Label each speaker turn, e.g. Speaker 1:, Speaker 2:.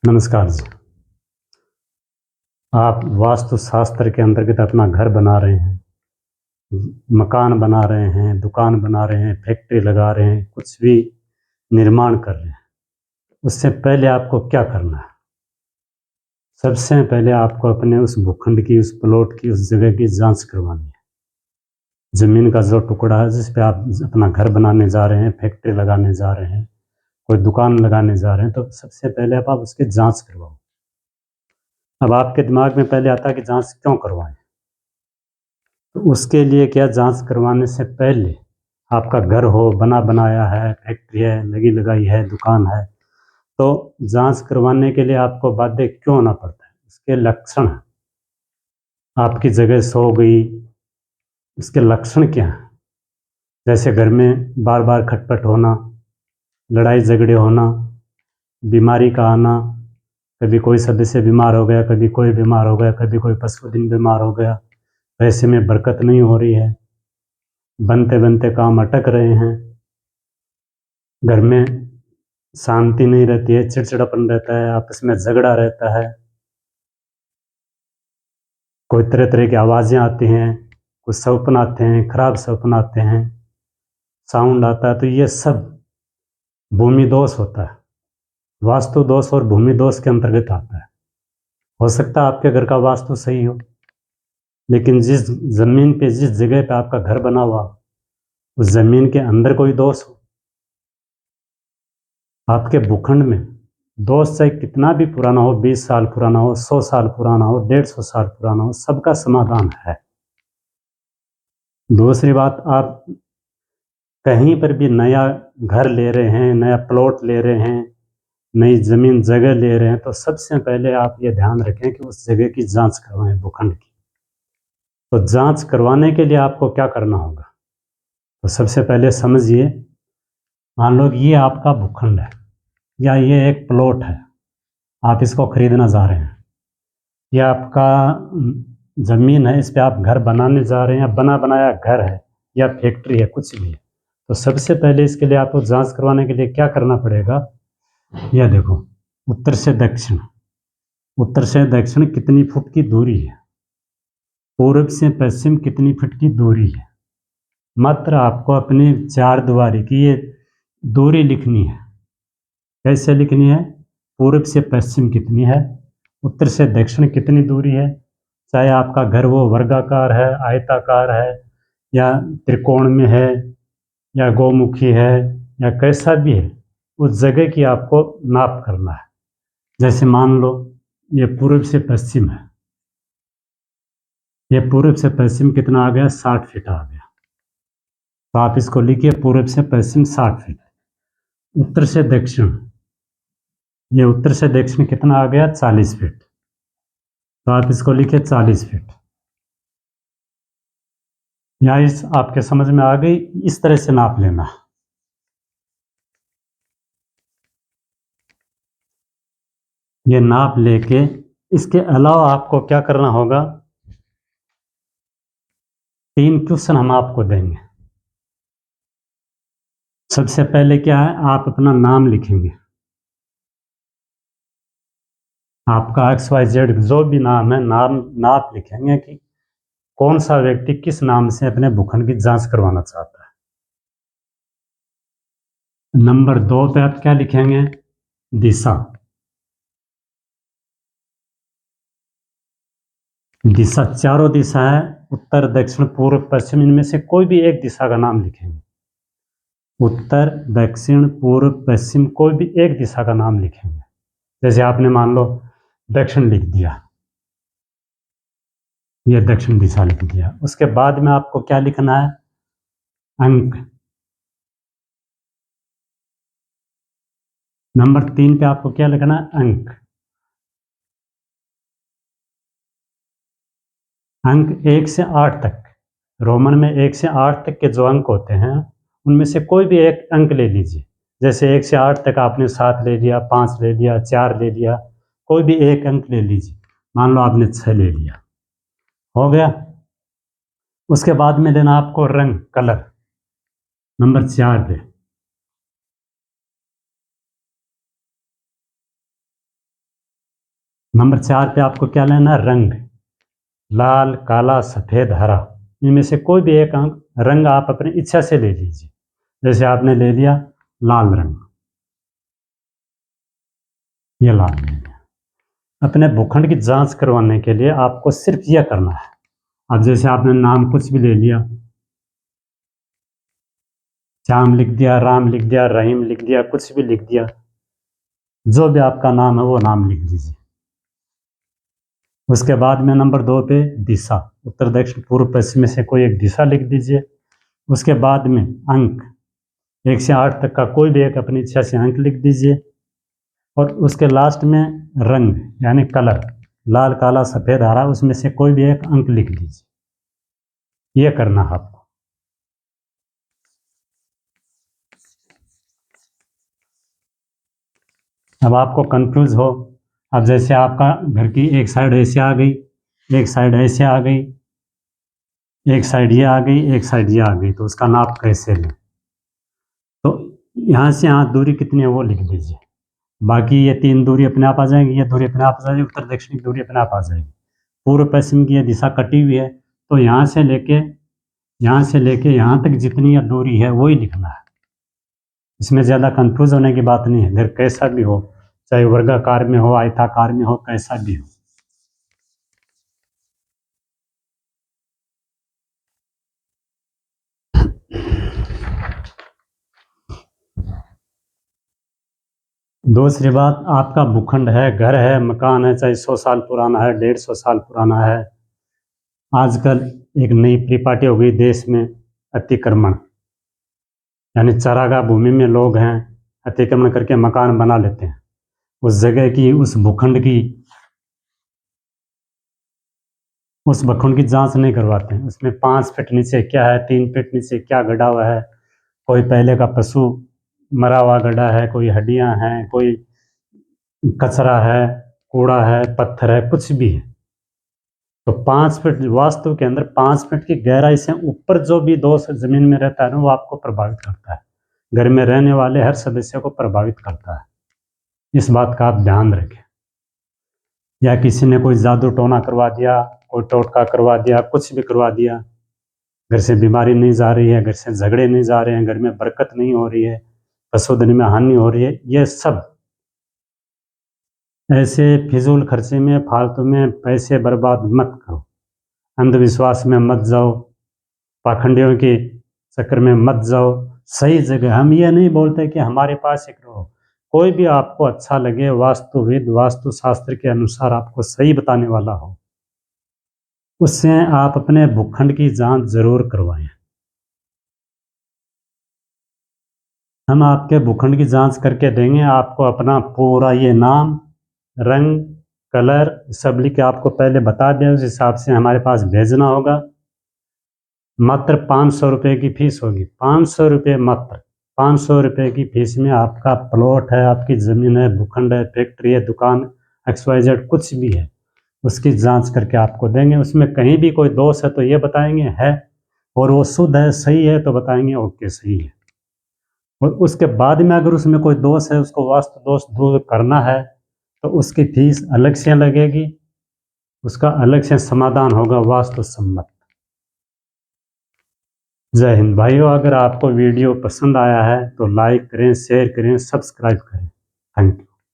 Speaker 1: नमस्कार जी। आप वास्तुशास्त्र के अंतर्गत अपना घर बना रहे हैं, मकान बना रहे हैं, दुकान बना रहे हैं, फैक्ट्री लगा रहे हैं, कुछ भी निर्माण कर रहे हैं, उससे पहले आपको क्या करना है? सबसे पहले आपको अपने उस भूखंड की, उस प्लॉट की, उस जगह की जांच करवानी है। ज़मीन का जो टुकड़ा है जिस पे आप अपना घर बनाने जा रहे हैं, फैक्ट्री लगाने जा रहे हैं, कोई दुकान लगाने जा रहे हैं, तो सबसे पहले आप उसकी जांच करवाओ। अब आपके दिमाग में पहले आता है कि जांच क्यों करवाएं? तो उसके लिए क्या, जांच करवाने से पहले आपका घर हो, बना बनाया है, फैक्ट्री है, लगी लगाई है, दुकान है, तो जांच करवाने के लिए आपको बाध्य क्यों होना पड़ता है? उसके लक्षण, आपकी जगह सो गई, उसके लक्षण क्या हैं? जैसे घर में बार बार खटपट होना, लड़ाई झगड़े होना, बीमारी का आना, कभी कोई सदस्य बीमार हो गया, कभी कोई बीमार हो गया, कभी कोई पशुदिन बीमार हो गया, पैसे में बरकत नहीं हो रही है, बनते बनते काम अटक रहे हैं, घर में शांति नहीं रहती है, चिड़चिड़ापन रहता है, आपस में झगड़ा रहता है, कोई तरह तरह की आवाज़ें आती हैं, कुछ सपन आते हैं, खराब सपन आते हैं, साउंड आता है, तो ये सब भूमि दोष होता है। वास्तु दोष और भूमि दोष के अंतर्गत आता है। हो सकता है आपके घर का वास्तु सही हो, लेकिन जिस जमीन पे, जिस जगह पे आपका घर बना हुआ, उस जमीन के अंदर कोई दोष हो, आपके भूखंड में दोष चाहे कितना भी पुराना हो, 20 साल पुराना हो, 100 साल पुराना हो, 150 साल पुराना हो, सबका समाधान है। दूसरी बात, आप कहीं पर भी नया घर ले रहे हैं, नया प्लॉट ले रहे हैं, नई ज़मीन जगह ले रहे हैं, तो सबसे पहले आप ये ध्यान रखें कि उस जगह की जांच करवाएं, भूखंड की। तो जांच करवाने के लिए आपको क्या करना होगा? तो सबसे पहले समझिए, मान लो ये आपका भूखंड है या ये एक प्लॉट है, आप इसको खरीदना जा रहे हैं, यह आपका ज़मीन है, इस पे आप घर बनाने जा रहे हैं, या बना बनाया घर है या फैक्ट्री है, कुछ भी है, तो सबसे पहले इसके लिए आपको जांच करवाने के लिए क्या करना पड़ेगा? यह देखो, उत्तर से दक्षिण, उत्तर से दक्षिण कितनी फुट की दूरी है, पूर्व से पश्चिम कितनी फुट की दूरी है। मात्र आपको अपनी चार दीवारी की ये दूरी लिखनी है। कैसे लिखनी है? पूर्व से पश्चिम कितनी है, उत्तर से दक्षिण कितनी दूरी है, चाहे आपका घर वो वर्गाकार है, आयताकार है, या त्रिकोण में है, या गौमुखी है, या कैसा भी है, उस जगह की आपको नाप करना है। जैसे मान लो ये पूर्व से पश्चिम है, ये पूर्व से पश्चिम कितना आ गया? 60 फीट आ गया। तो आप इसको लिखिए, पूर्व से पश्चिम 60 फीट। उत्तर से दक्षिण, ये उत्तर से दक्षिण कितना आ गया? 40 फीट। तो आप इसको लिखिए 40 फीट। या इस आपके समझ में आ गई? इस तरह से नाप लेना। ये नाप लेके, इसके अलावा आपको क्या करना होगा? 3 क्वेश्चन हम आपको देंगे। सबसे पहले क्या है, आप अपना नाम लिखेंगे, आपका XYZ जो भी नाम है, नाप लिखेंगे कि कौन सा व्यक्ति किस नाम से अपने भूखंड की जांच करवाना चाहता है। नंबर 2 पे आप क्या लिखेंगे? दिशा। दिशा, चारों दिशा है, उत्तर दक्षिण पूर्व पश्चिम, इनमें से कोई भी एक दिशा का नाम लिखेंगे। उत्तर दक्षिण पूर्व पश्चिम, कोई भी एक दिशा का नाम लिखेंगे। जैसे आपने मान लो दक्षिण लिख दिया, ये दक्षिण दिशा लिख दिया। उसके बाद में आपको क्या लिखना है? अंक। नंबर 3 पे आपको क्या लिखना है? अंक। अंक 1 से 8 तक, रोमन में 1 से 8 तक के जो अंक होते हैं, उनमें से कोई भी एक अंक ले लीजिए। जैसे 1 से 8 तक आपने 7 ले लिया, 5 ले लिया, 4 ले लिया, कोई भी एक अंक ले लीजिए। मान लो आपने 6 ले लिया, हो गया। उसके बाद में लेना आपको रंग, कलर, नंबर 4 पे। नंबर 4 पे आपको क्या लेना, रंग, लाल, काला, सफ़ेद, हरा। इनमें से कोई भी एक अंक रंग आप अपनी इच्छा से ले लीजिए। जैसे आपने ले लिया लाल रंग, ये लाल ले लिया। अपने भूखंड की जांच करवाने के लिए आपको सिर्फ यह करना है। अब जैसे आपने नाम कुछ भी ले लिया, श्याम लिख दिया, राम लिख दिया, रहीम लिख दिया, कुछ भी लिख दिया, जो भी आपका नाम है वो नाम लिख लीजिए। उसके बाद में नंबर 2 पे दिशा, उत्तर, दक्षिण, पूर्व, पश्चिम में से कोई एक दिशा लिख दीजिए। उसके बाद में अंक, 1 से 8 तक का कोई भी एक अपनी इच्छा से अंक लिख दीजिए। और उसके लास्ट में रंग यानी कलर, लाल, काला, सफ़ेद, हरा, उसमें से कोई भी एक अंक लिख दीजिए। ये करना है आपको। अब आपको कंफ्यूज हो, अब जैसे आपका घर की एक साइड ऐसे आ गई, एक साइड ऐसे आ गई, एक साइड ये आ गई, एक साइड ये आ गई, तो उसका नाप कैसे लें? तो यहाँ से यहाँ दूरी कितनी है वो लिख दीजिए। बाकी ये 3 दूरी अपने आप आ जाएंगी, ये दूरी अपने आप आ जाएगी, उत्तर दक्षिण की दूरी अपने आप आ जाएगी। पूर्व पश्चिम की ये दिशा कटी हुई है, तो यहाँ से लेके यहाँ तक जितनी ये दूरी है वही लिखना है। इसमें ज़्यादा कंफ्यूज होने की बात नहीं है। घर कैसा भी हो, चाहे वर्गाकार में हो, आयताकार में हो, कैसा भी हो। दूसरी बात, आपका भूखंड है, घर है, मकान है, चाहे 100 साल पुराना है, 150 साल पुराना है। आजकल एक नई परिपाटी हो गई देश में, अतिक्रमण, यानी चारागाह भूमि में लोग हैं, अतिक्रमण करके मकान बना लेते हैं। उस जगह की, उस भूखंड की जांच नहीं करवाते हैं। उसमें 5 फीट नीचे क्या है, 3 फीट नीचे क्या गड़ा हुआ है, कोई पहले का पशु मरा हुआ गड़ा है, कोई हड्डियां हैं, कोई कचरा है, कूड़ा है, पत्थर है, कुछ भी है। तो 5 फीट, वास्तु के अंदर 5 फीट की गहराई से ऊपर जो भी दोष जमीन में रहता है ना, वो आपको प्रभावित करता है। घर में रहने वाले हर सदस्य को प्रभावित करता है। इस बात का आप ध्यान रखें। या किसी ने कोई जादू टोना करवा दिया, कोई टोटका करवा दिया, कुछ भी करवा दिया, घर से बीमारी नहीं जा रही है, घर से झगड़े नहीं जा रहे हैं, घर में बरकत नहीं हो रही है, पशुधन में हानि हो रही है, ये सब ऐसे फिजूल खर्चे में, फालतू में पैसे बर्बाद मत करो, अंधविश्वास में मत जाओ, पाखंडियों के चक्कर में मत जाओ। सही जगह, हम ये नहीं बोलते कि हमारे पास एक रहो, कोई भी आपको अच्छा लगे, वास्तुविद, वास्तुशास्त्र के अनुसार आपको सही बताने वाला हो, उससे आप अपने भूखंड की जांच जरूर करवाएं। हम आपके भूखंड की जांच करके देंगे। आपको अपना पूरा ये नाम, रंग, कलर सब लिख के आपको पहले बता दें, उस हिसाब से हमारे पास भेजना होगा। मात्र 500 रुपये की फीस होगी, 500 रुपये मात्र। 500 रुपये की फीस में आपका प्लॉट है, आपकी ज़मीन है, भूखंड है, फैक्ट्री है, दुकान, XYZ कुछ भी है, उसकी जांच करके आपको देंगे। उसमें कहीं भी कोई दोष है तो ये बताएंगे है, और वो शुद्ध है, सही है, तो बताएंगे ओके सही है। और उसके बाद में अगर उसमें कोई दोष है, उसको वास्तु दोष दूर करना है, तो उसकी फीस अलग से लगेगी, उसका अलग से समाधान होगा वास्तु सम्मत। जय हिंद भाइयों। अगर आपको वीडियो पसंद आया है तो लाइक करें, शेयर करें, सब्सक्राइब करें।